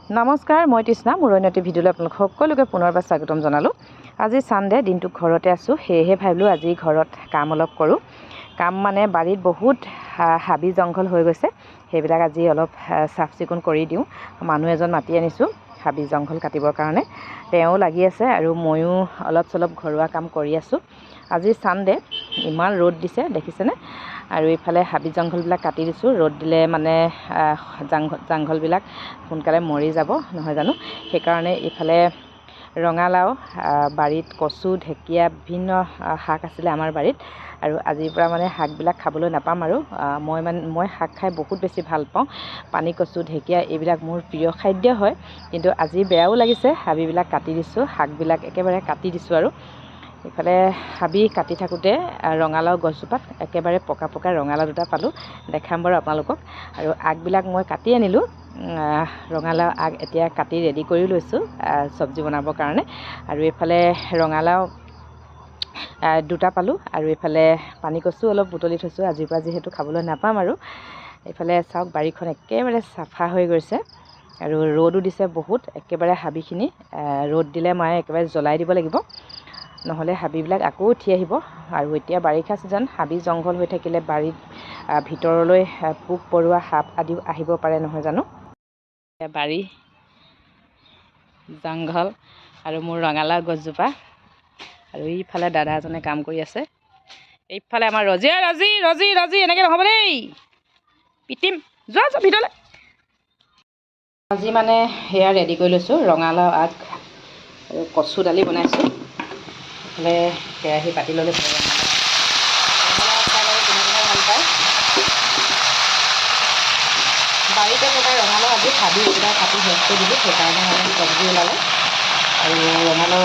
নমস্কাৰ, মই তৃষ্ণা। মোৰ অন্যটি ভিডিঅ'লৈ আপোনালোক সকলোকে পুনৰবাৰ স্বাগতম জনালোঁ। আজি ছানডে, দিনটো ঘৰতে আছোঁ, সেয়েহে ভাবিলোঁ আজি ঘৰত কাম অলপ কৰোঁ। কাম মানে বাৰীত বহুত হাবি জংঘল হৈ গৈছে, সেইবিলাক আজি অলপ চাফ চিকুণ কৰি দিওঁ। মানুহ এজন মাতি আনিছোঁ হাবি জংঘল কাটিবৰ কাৰণে, তেওঁ লাগি আছে আৰু ময়ো অলপ চলপ ঘৰুৱা কাম কৰি আছোঁ। আজি ছানডে, ইমান ৰ'দ দিছে দেখিছেনে, আৰু ইফালে হাবি জংঘলবিলাক কাটি দিছোঁ। ৰ'দ দিলে মানে জংঘলবিলাক সোনকালে মৰি যাব নহয় জানো, সেইকাৰণে ইফালে ৰঙালাও, বাৰীত কচু, ঢেকীয়া, বিভিন্ন শাক আছিলে আমাৰ বাৰীত, আৰু আজিৰ পৰা মানে শাকবিলাক খাবলৈ নাপাম আৰু মই শাক খাই বহুত বেছি ভাল পাওঁ। পানী কচু, ঢেকীয়া এইবিলাক মোৰ প্ৰিয় খাদ্য হয়, কিন্তু আজি বেয়াও লাগিছে, হাবিবিলাক কাটি দিছোঁ, শাকবিলাক একেবাৰে কাটি দিছোঁ। আৰু ইফালে হাবি কাটি থাকোঁতে ৰঙালাও গছজোপাত একেবাৰে পকা পকা ৰঙালাও দুটা পালোঁ, দেখাম বাৰু আপোনালোকক। আৰু আগবিলাক মই কাটি আনিলোঁ, ৰঙালাও আগ এতিয়া কাটি ৰেডি কৰি লৈছোঁ চব্জি বনাবৰ কাৰণে। আৰু এইফালে ৰঙালাও দুটা পালোঁ, আৰু এইফালে পানী কচু অলপ বুটলি থৈছোঁ, আজিৰ পৰা যিহেতু খাবলৈ নাপাম। আৰু এইফালে চাওক, বাৰীখন একেবাৰে চাফা হৈ গৈছে, আৰু ৰ'দো দিছে বহুত। একেবাৰে হাবিখিনি ৰ'দ দিলে মই একেবাৰে জ্বলাই দিব লাগিব, নহ'লে হাবিবিলাক আকৌ উঠি আহিব। আৰু এতিয়া বাৰিষা ছিজন, হাবি জংঘল হৈ থাকিলে বাৰীত ভিতৰলৈ পোক পৰুৱা, সাপ আদিও আহিব পাৰে নহয় জানো। বাৰী জংঘল আৰু মোৰ ৰঙালাও গছজোপা, আৰু এইফালে দাদা এজনে কাম কৰি আছে। এইফালে আমাৰ ৰজি এনেকৈ নহ'ব দেই, পিটিম, যোৱা ভিতৰলৈ। আজি মানে সেয়া ৰেডি কৰি লৈছোঁ, ৰঙালাও আগ আৰু কচু দালি বনাইছোঁ। এইফালে কেৰাহী পাতি ল'লে ৰঙালাও খাই বাৰু কোনে ভাল পায়। বাৰীতে থকা ৰঙালাও আজি হাবি এইবিলাক কাটি শেষ কৰি দিলোঁ, সেইকাৰণে মানে চব্জি ওলালে। আৰু ৰঙালাও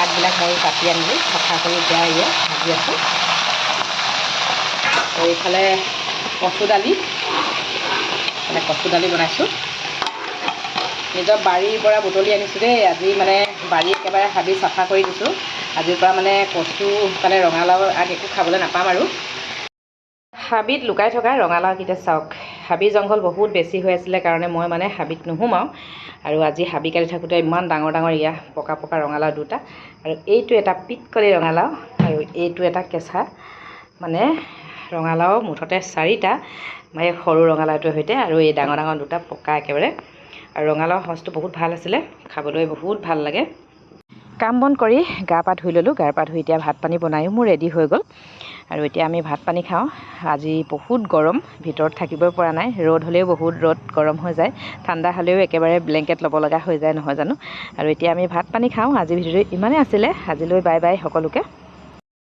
আগবিলাক মই কাটি আনিলোঁ, চাফা কৰি এতিয়া ভাজি আছোঁ। আৰু এইফালে কচু দালি বনাইছোঁ। নিজৰ বাৰীৰ পৰা বুটলি আনিছোঁ দেই, আজি মানে বাৰী একেবাৰে হাবি চাফা কৰি দিছোঁ। আজিৰ পৰা মানে কচু, ইফালে ৰঙালাও আগ একো খাবলৈ নাপাম। আৰু হাবিত লুকাই থকা ৰঙালাওকেইটা চাওক, হাবি জংঘল বহুত বেছি হৈ আছিলে কাৰণে মই মানে হাবিত নোসোমাওঁ। আৰু আজি হাবি কাটি থাকোঁতে ইমান ডাঙৰ ডাঙৰ পকা পকা ৰঙালাও দুটা, আৰু এইটো এটা পিতকলি ৰঙালাও, আৰু এইটো এটা কেঁচা মানে ৰঙালাও, মুঠতে 4টা, মানে সৰু ৰঙালাওটোৰ সৈতে, আৰু এই ডাঙৰ ডাঙৰ দুটা পকা একেবাৰে। আৰু ৰঙালাও সঁচটো বহুত ভাল আছিলে, খাবলৈ বহুত ভাল লাগে। কাম বন কৰি গা পা ধুই ল'লোঁ, গা পা ধুই এতিয়া ভাত পানী বনায়ো মোৰ ৰেডি হৈ গ'ল। আৰু এতিয়া আমি ভাত পানী খাওঁ। আজি বহুত গৰম, ভিতৰত থাকিবই পৰা নাই। ৰ'দ হ'লেও বহুত গৰম হৈ যায়, ঠাণ্ডা হ'লেও একেবাৰে ব্লেংকেট ল'ব লগা হৈ যায় নহয় জানো। আৰু এতিয়া আমি ভাত পানী খাওঁ। আজি ভিডিঅ'টো ইমানেই আছিলে, আজিলৈ বাই বাই সকলোকে।